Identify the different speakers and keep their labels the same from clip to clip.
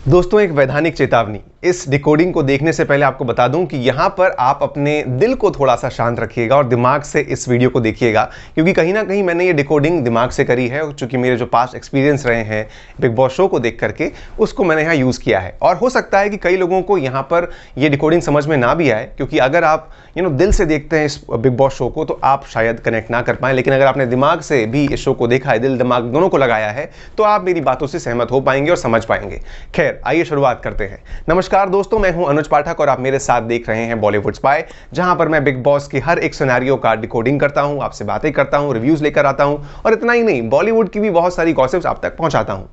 Speaker 1: दोस्तों, एक वैधानिक चेतावनी। इस डिकोडिंग को देखने से पहले आपको बता दूं कि यहां पर आप अपने दिल को थोड़ा सा शांत रखिएगा और दिमाग से इस वीडियो को देखिएगा, क्योंकि कहीं ना कहीं मैंने ये डिकोडिंग दिमाग से करी है। चूंकि मेरे जो पास्ट एक्सपीरियंस रहे हैं बिग बॉस शो को देख करके, उसको मैंने यहाँ यूज़ किया है। और हो सकता है कि कई लोगों को यहाँ पर ये डिकोडिंग समझ में ना भी आए, क्योंकि अगर आप दिल से देखते हैं इस बिग बॉस शो को तो आप शायद कनेक्ट ना कर पाएँ। लेकिन अगर आपने दिमाग से भी इस शो को देखा है, दिल दिमाग दोनों को लगाया है, तो आप मेरी बातों से सहमत हो पाएंगे और समझ पाएंगे। खैर, आइए शुरुआत करते हैं। नमस्कार दोस्तों, मैं हूं अनुज पाठक और आप मेरे साथ देख रहे हैं बॉलीवुड स्पाई, जहां पर मैं बिग बॉस के हर एक सिनेरियो का डिकोडिंग करता हूं, आपसे बातें करता हूं, रिव्यूज लेकर आता हूं और इतना ही नहीं, बॉलीवुड की भी बहुत सारी गॉसिप्स आप तक पहुंचाता हूं।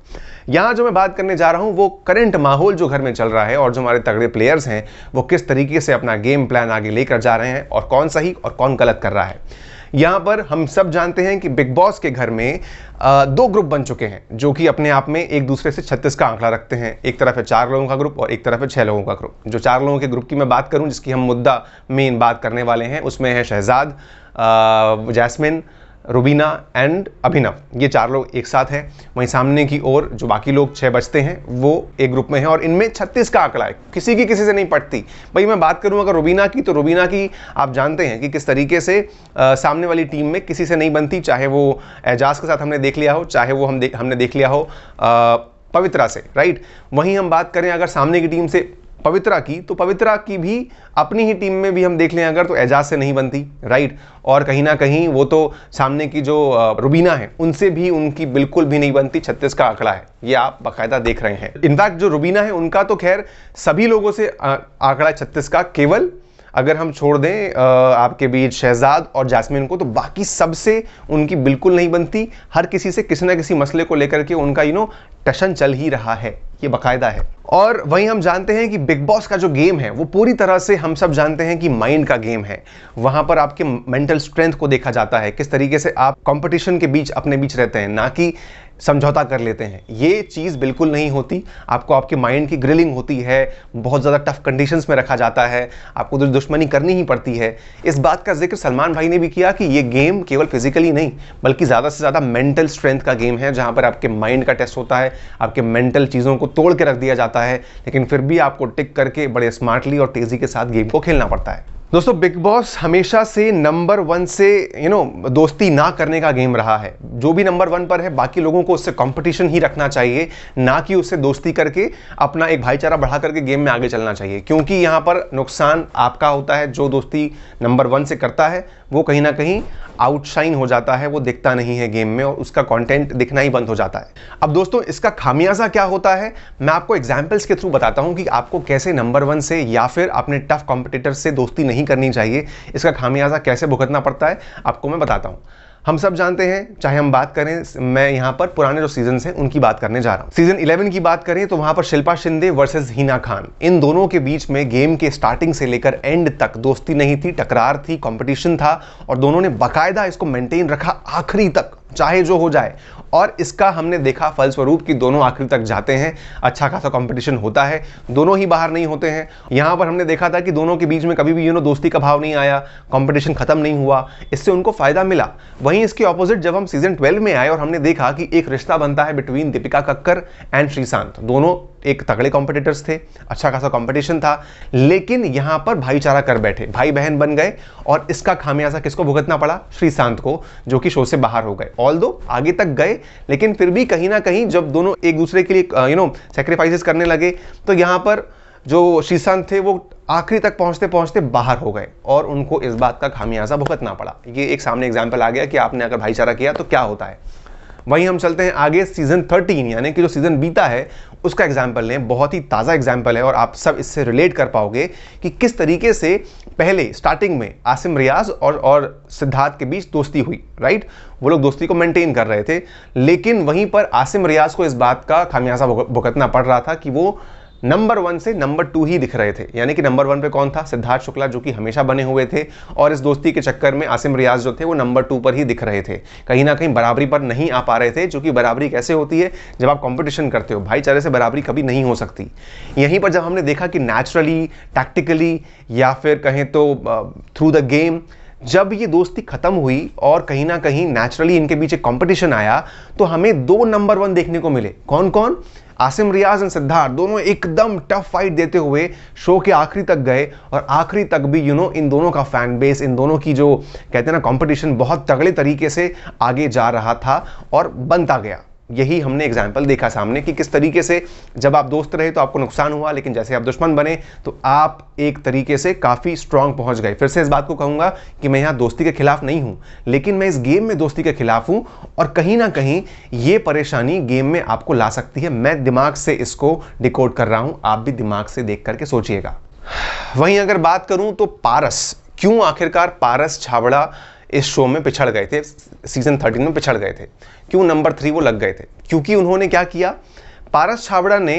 Speaker 1: यहां जो मैं बात करने जा रहा हूं वो करंट माहौल जो घर में चल रहा है और जो हमारे तगड़े प्लेयर्स हैं वो किस तरीके से अपना गेम प्लान आगे लेकर जा रहे हैं और कौन सही और कौन गलत कर रहा है। यहां पर हम सब जानते हैं कि बिग बॉस के घर में दो ग्रुप बन चुके हैं, जो कि अपने आप में एक दूसरे से 36 का आंकड़ा रखते हैं। एक तरफ है 4 लोगों का ग्रुप और एक तरफ है 6 लोगों का ग्रुप। जो 4 लोगों के ग्रुप की मैं बात करूं, जिसकी हम मुद्दा मेन बात करने वाले हैं, उसमें है शहजाद, जैस्मिन, रुबीना एंड अभिनव। ये 4 लोग एक साथ हैं। वहीं सामने की ओर जो बाकी लोग 6 बचते हैं वो एक ग्रुप में हैं और इनमें 36 का आंकड़ा है। किसी की किसी से नहीं पटती। भाई मैं बात करूं अगर रुबीना की, तो रुबीना की आप जानते हैं कि किस तरीके से सामने वाली टीम में किसी से नहीं बनती, चाहे वो एजाज के साथ हमने देख लिया हो, चाहे वो हमने देख लिया हो पवित्रा से, राइट। वहीं हम बात करें अगर सामने की टीम से पवित्रा की, तो पवित्रा की भी अपनी ही टीम में भी हम देख लें अगर, तो एजाज से नहीं बनती, राइट। और कहीं ना कहीं वो तो सामने की जो रुबीना है उनसे भी उनकी बिल्कुल भी नहीं बनती। 36 का आंकड़ा है, ये आप बाकायदा देख रहे हैं। इनफैक्ट जो रुबीना है उनका तो खैर सभी लोगों से आंकड़ा 36 का, केवल अगर हम छोड़ दें आपके बीच शहजाद और जैस्मिन को, तो बाकी सबसे उनकी बिल्कुल नहीं बनती। हर किसी से किसी ना किसी मसले को लेकर के उनका टशन चल ही रहा है, ये बाकायदा है। और वहीं हम जानते हैं कि बिग बॉस का जो गेम है वो पूरी तरह से हम सब जानते हैं कि माइंड का गेम है। वहां पर आपके मेंटल स्ट्रेंथ को देखा जाता है, किस तरीके से आप कंपटीशन के बीच अपने बीच रहते हैं, ना कि समझौता कर लेते हैं। ये चीज़ बिल्कुल नहीं होती। आपको आपके माइंड की ग्रिलिंग होती है, बहुत ज़्यादा टफ कंडीशंस में रखा जाता है, आपको दुश्मनी करनी ही पड़ती है। इस बात का जिक्र सलमान भाई ने भी किया कि ये गेम केवल फिजिकली नहीं बल्कि ज़्यादा से ज़्यादा मेंटल स्ट्रेंथ का गेम है, जहाँ पर आपके माइंड का टेस्ट होता है, आपके मेंटल चीज़ों को तोड़ के रख दिया जाता है, लेकिन फिर भी आपको टिक करके बड़े स्मार्टली और तेज़ी के साथ गेम को खेलना पड़ता है। दोस्तों, बिग बॉस हमेशा से नंबर 1 से दोस्ती ना करने का गेम रहा है। जो भी नंबर 1 पर है बाकी लोगों को उससे कंपटीशन ही रखना चाहिए, ना कि उससे दोस्ती करके अपना एक भाईचारा बढ़ा करके गेम में आगे चलना चाहिए। क्योंकि यहाँ पर नुकसान आपका होता है। जो दोस्ती नंबर 1 से करता है वो कहीं ना कहीं आउटशाइन हो जाता है, वो दिखता नहीं है गेम में और उसका कंटेंट दिखना ही बंद हो जाता है। अब दोस्तों, इसका खामियाजा क्या होता है मैं आपको एग्जांपल्स के थ्रू बताता हूं कि आपको कैसे नंबर 1 से या फिर अपने टफ कॉम्पिटिटर से दोस्ती नहीं करनी चाहिए। इसका खामियाजा कैसे भुगतना पड़ता है आपको मैं बताता हूं। हम सब जानते हैं, चाहे हम बात करें, मैं यहां पर पुराने जो सीजन हैं उनकी बात करने जा रहा हूं। सीजन 11 की बात करें तो वहां पर शिल्पा शिंदे वर्सेस हिना खान, इन दोनों के बीच में गेम के स्टार्टिंग से लेकर एंड तक दोस्ती नहीं थी, टकरार थी, कंपटीशन था और दोनों ने बाकायदा इसको मेंटेन रखा आखिरी तक, चाहे जो हो जाए। और इसका हमने देखा फलस्वरूप कि दोनों आखिरी तक जाते हैं, अच्छा खासा कंपटीशन होता है, दोनों ही बाहर नहीं होते हैं। यहां पर हमने देखा था कि दोनों के बीच में कभी भी दोस्ती का भाव नहीं आया, कंपटीशन खत्म नहीं हुआ, इससे उनको फायदा मिला। वहीं इसके ऑपोजिट जब हम सीजन 12 में आए और हमने देखा कि एक रिश्ता बनता है बिटवीन दीपिका कक्कर एंड श्रीशांत, दोनों एक तगड़े कॉम्पिटिटर्स थे, अच्छा खासा कंपटीशन था, लेकिन यहां पर भाईचारा कर बैठे, भाई बहन बन गए और इसका खामियाजा किसको भुगतना पड़ा? श्रीशांत को, जो कि शो से बाहर हो गए। ऑल्दो आगे तक गए, लेकिन फिर भी कहीं ना कहीं जब दोनों एक दूसरे के लिए सैक्रिफाइसेस करने लगे, तो यहां पर जो श्रीशांत थे वो आखिरी तक पहुंचते पहुंचते बाहर हो गए और उनको इस बात का खामियाजा भुगतना पड़ा। ये एक सामने एग्जाम्पल आ गया कि आपने अगर भाईचारा किया तो क्या होता है। वहीं हम चलते हैं आगे सीजन 13, यानी कि जो सीजन बीता है उसका एग्जाम्पल लें। बहुत ही ताज़ा एग्जाम्पल है और आप सब इससे रिलेट कर पाओगे कि किस तरीके से पहले स्टार्टिंग में आसिम रियाज और सिद्धार्थ के बीच दोस्ती हुई, राइट। वो लोग दोस्ती को मेंटेन कर रहे थे, लेकिन वहीं पर आसिम रियाज को इस बात का खामियाजा भुगतना पड़ रहा था कि वो नंबर 1 से नंबर 2 ही दिख रहे थे। यानी कि नंबर 1 पे कौन था? सिद्धार्थ शुक्ला, जो कि हमेशा बने हुए थे, और इस दोस्ती के चक्कर में आसिम रियाज जो थे वो नंबर 2 पर ही दिख रहे थे, कहीं ना कहीं बराबरी पर नहीं आ पा रहे थे। जो कि बराबरी कैसे होती है? जब आप कंपटीशन करते हो, भाईचारे से बराबरी कभी नहीं हो सकती। यहीं पर जब हमने देखा कि नेचुरली, टैक्टिकली या फिर कहें तो थ्रू द गेम जब ये दोस्ती खत्म हुई और कहीं ना कहीं नेचुरली इनके बीच एक कंपटीशन आया, तो हमें 2 नंबर 1 देखने को मिले। कौन कौन? आसिम रियाज एंड सिद्धार्थ दोनों एकदम टफ फाइट देते हुए शो के आखिरी तक गए और आखिरी तक भी इन दोनों का फैन बेस, इन दोनों की जो कहते हैं ना कंपटीशन बहुत तगड़े तरीके से आगे जा रहा था और बनता गया। यही हमने एग्जाम्पल देखा सामने कि किस तरीके से जब आप दोस्त रहे तो आपको नुकसान हुआ, लेकिन जैसे आप दुश्मन बने तो आप एक तरीके से काफ़ी स्ट्रांग पहुंच गए। फिर से इस बात को कहूंगा कि मैं यहाँ दोस्ती के खिलाफ नहीं हूं, लेकिन मैं इस गेम में दोस्ती के खिलाफ हूं और कहीं ना कहीं ये परेशानी गेम में आपको ला सकती है। मैं दिमाग से इसको डिकोड कर रहा हूं, आप भी दिमाग से देख करके सोचिएगा। वहीं अगर बात करूं तो पारस, क्यों आखिरकार पारस छाबड़ा इस शो में पिछड़ गए थे, सीजन 13 में पिछड़ गए थे, क्यों नंबर 3 वो लग गए थे? क्योंकि उन्होंने क्या किया, पारस छाबड़ा ने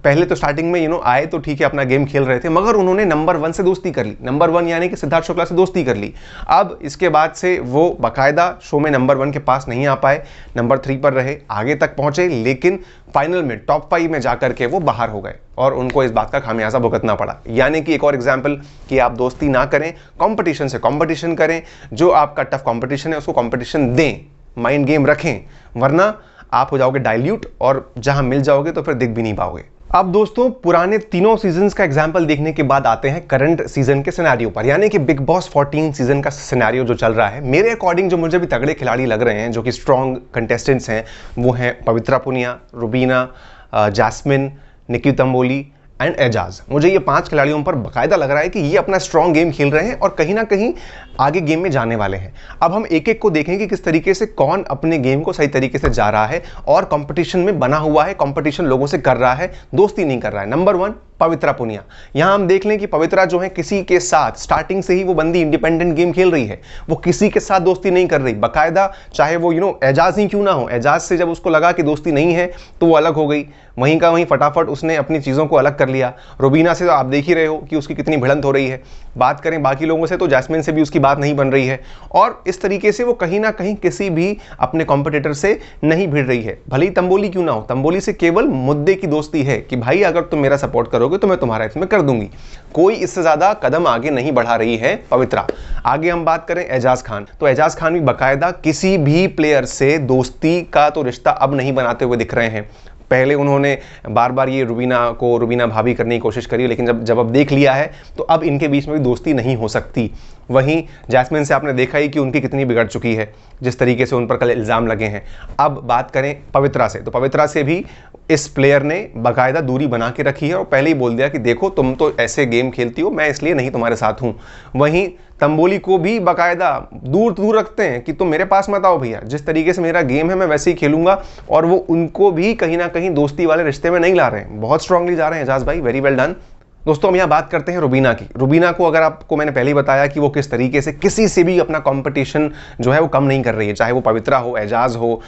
Speaker 1: पहले तो स्टार्टिंग में आए तो ठीक है, अपना गेम खेल रहे थे, मगर उन्होंने नंबर 1 से दोस्ती कर ली। नंबर 1 यानी कि सिद्धार्थ शुक्ला से दोस्ती कर ली। अब इसके बाद से वो बाकायदा शो में नंबर 1 के पास नहीं आ पाए, नंबर 3 पर रहे, आगे तक पहुंचे, लेकिन फाइनल में टॉप 5 में जाकर के वो बाहर हो गए और उनको इस बात का खामियाजा भुगतना पड़ा। यानी कि एक और एग्जाम्पल कि आप दोस्ती ना करें, कंपटीशन से कंपटीशन करें, जो आपका टफ कंपटीशन है उसको कंपटीशन दें, माइंड गेम रखें, वरना आप हो जाओगे डाइल्यूट और जहां मिल जाओगे तो फिर दिख भी नहीं पाओगे। अब दोस्तों पुराने तीनों सीजन्स का एग्जाम्पल देखने के बाद आते हैं करंट सीजन के सिनेरियो पर, यानी कि बिग बॉस 14 सीजन का सिनेरियो जो चल रहा है। मेरे अकॉर्डिंग जो मुझे भी तगड़े खिलाड़ी लग रहे हैं, जो कि स्ट्रॉन्ग कंटेस्टेंट्स हैं, वो हैं पवित्रा पुनिया, रुबीना, जैस्मिन, निकी तंबोली एंड एजाज। मुझे ये 5 खिलाड़ियों पर बाकायदा लग रहा है कि ये अपना स्ट्रॉन्ग गेम खेल रहे हैं और कहीं ना कहीं आगे गेम में जाने वाले हैं। अब हम एक एक को देखें कि किस तरीके से कौन अपने गेम को सही तरीके से जा रहा है और कंपटीशन में बना हुआ है, कंपटीशन लोगों से कर रहा है, दोस्ती नहीं कर रहा है। नंबर 1 पवित्रा पुनिया। यहां हम देख लें कि पवित्रा जो है किसी के साथ स्टार्टिंग से ही वो बंदी इंडिपेंडेंट गेम खेल रही है, वो किसी के साथ दोस्ती नहीं कर रही, बाकायदा चाहे वो एजाज ही क्यों ना हो, एजाज से जब उसको लगा कि दोस्ती नहीं है तो वो अलग हो गई, वहीं का वहीं फटाफट उसने अपनी चीज़ों को अलग कर लिया। रुबीना से तो आप देख ही रहे हो कि उसकी कितनी भिड़ंत हो रही है। बात करें बाकी लोगों से तो जैस्मिन से भी उसकी बात नहीं बन रही है और इस तरीके से वो कहीं ना कहीं किसी भी अपने कॉम्पिटिटर से नहीं भिड़ रही है। भले ही तंबोली क्यों ना हो, तंबोली से केवल मुद्दे की दोस्ती है कि भाई अगर तुम मेरा सपोर्ट करोगे तो मैं तुम्हारा इसमें कर दूंगी। कोई इससे ज्यादा कदम आगे नहीं बढ़ा रही है पवित्रा। आगे हम बात करें एजाज खान, तो एजाज खान भी बाकायदा किसी भी प्लेयर से दोस्ती का तो रिश्ता अब नहीं बनाते हुए दिख रहे हैं। पहले उन्होंने बार बार ये रुबीना भाभी करने की कोशिश करी, लेकिन जब अब देख लिया है तो अब इनके बीच में भी दोस्ती नहीं हो सकती। वहीं जैस्मिन से आपने देखा ही कि उनकी कितनी बिगड़ चुकी है, जिस तरीके से उन पर कल इल्ज़ाम लगे हैं। अब बात करें पवित्रा से, तो पवित्रा से भी इस प्लेयर ने बाकायदा दूरी बना के रखी है और पहले ही बोल दिया कि देखो तुम तो ऐसे गेम खेलती हो, मैं इसलिए नहीं तुम्हारे साथ हूं। वहीं तंबोली को भी बाकायदा दूर रखते हैं कि तुम मेरे पास मत आओ भैया, जिस तरीके से मेरा गेम है मैं वैसे ही खेलूंगा, और वो उनको भी कहीं ना कहीं दोस्ती वाले रिश्ते में नहीं ला रहे हैं, बहुत स्ट्रांगली जा रहे हैं। एजाज भाई वेरी वेल डन। दोस्तों हम यहाँ बात करते हैं रुबीना की। रुबीना को अगर आपको मैंने पहले ही बताया कि वो किस तरीके से किसी से भी अपना कंपटीशन जो है वो कम नहीं कर रही है, चाहे वो पवित्रा हो, एजाज हो,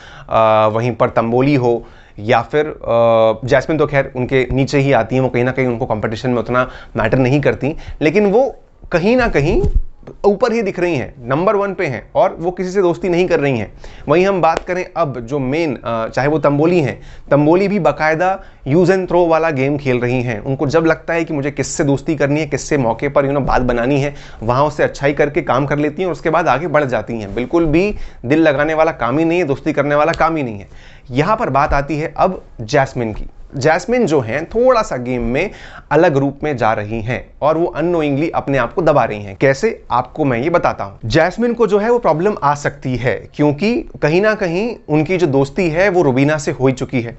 Speaker 1: वहीं पर तंबोली हो या फिर जैस्मिन, तो खैर उनके नीचे ही आती हैं, वो कहीं ना कहीं उनको कंपटीशन में उतना मैटर नहीं करती, लेकिन वो कहीं ना कहीं ऊपर ही दिख रही हैं, नंबर 1 पे हैं और वो किसी से दोस्ती नहीं कर रही हैं। वहीं हम बात करें अब जो मेन, चाहे वो तंबोली हैं, तंबोली भी बाकायदा यूज एंड थ्रो वाला गेम खेल रही हैं। उनको जब लगता है कि मुझे किससे दोस्ती करनी है, किससे मौके पर बात बनानी है, वहां उससे अच्छाई करके काम कर लेती हैं और उसके बाद आगे बढ़ जाती हैं। बिल्कुल भी दिल लगाने वाला काम ही नहीं है, दोस्ती करने वाला काम ही नहीं है। यहां पर बात आती है अब जैस्मिन की। जैस्मिन जो हैं थोड़ा सा गेम में अलग रूप में जा रही हैं और वो अननोइंगली अपने आप को दबा रही हैं। कैसे, आपको मैं ये बताता हूं। जैस्मिन को जो है वो प्रॉब्लम आ सकती है क्योंकि कहीं ना कहीं उनकी जो दोस्ती है वो रुबीना से हो चुकी है।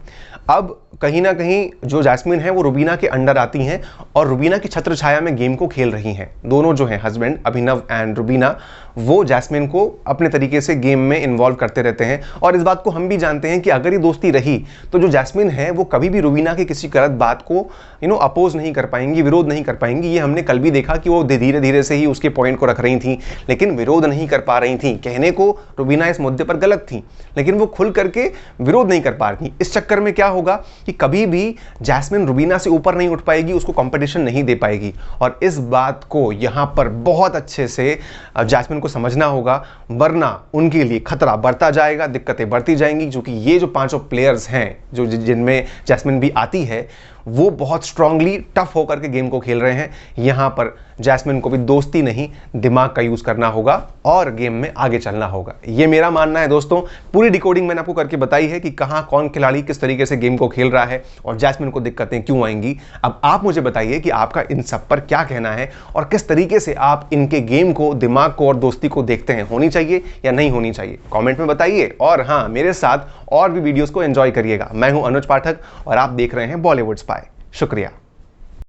Speaker 1: अब कहीं ना कहीं जो जैस्मिन है वो रुबीना के अंडर आती हैं और रुबीना की छत्र छाया में गेम को खेल रही हैं। दोनों जो हैं हस्बैंड अभिनव एंड रुबीना, वो जैस्मिन को अपने तरीके से गेम में इन्वॉल्व करते रहते हैं और इस बात को हम भी जानते हैं कि अगर ये दोस्ती रही तो जो जैस्मिन है वो कभी भी रुबीना की किसी गलत बात को अपोज नहीं कर पाएंगी, विरोध नहीं कर पाएंगी। ये हमने कल भी देखा कि वो धीरे धीरे से ही उसके पॉइंट को रख रही थी, लेकिन विरोध नहीं कर पा रही थी। कहने को रुबीना इस मुद्दे पर गलत थी, लेकिन वो खुल करके विरोध नहीं कर पा रही। इस चक्कर में क्या होगा कि कभी भी जैस्मिन रुबीना से ऊपर नहीं उठ पाएगी, उसको कंपटीशन नहीं दे पाएगी। और इस बात को यहां पर बहुत अच्छे से जैस्मिन को समझना होगा, वरना उनके लिए खतरा बढ़ता जाएगा, दिक्कतें बढ़ती जाएंगी। क्योंकि ये जो 5 प्लेयर्स हैं जो जिनमें जैस्मिन भी आती है, वो बहुत स्ट्रांगली टफ होकर के गेम को खेल रहे हैं। यहां पर जैस्मिन को भी दोस्ती नहीं, दिमाग का यूज करना होगा और गेम में आगे चलना होगा। ये मेरा मानना है दोस्तों। पूरी डिकोडिंग मैंने आपको करके बताई है कि कहां कौन खिलाड़ी किस तरीके से गेम को खेल रहा है और जैस्मिन को दिक्कतें क्यों आएंगी। अब आप मुझे बताइए कि आपका इन सब पर क्या कहना है और किस तरीके से आप इनके गेम को, दिमाग को और दोस्ती को देखते हैं। होनी चाहिए या नहीं होनी चाहिए, कमेंट में बताइए। और हाँ, मेरे साथ और भी वीडियोस को एंजॉय करिएगा। मैं हूं अनुज पाठक और आप देख रहे हैं बॉलीवुड स्पाई। शुक्रिया।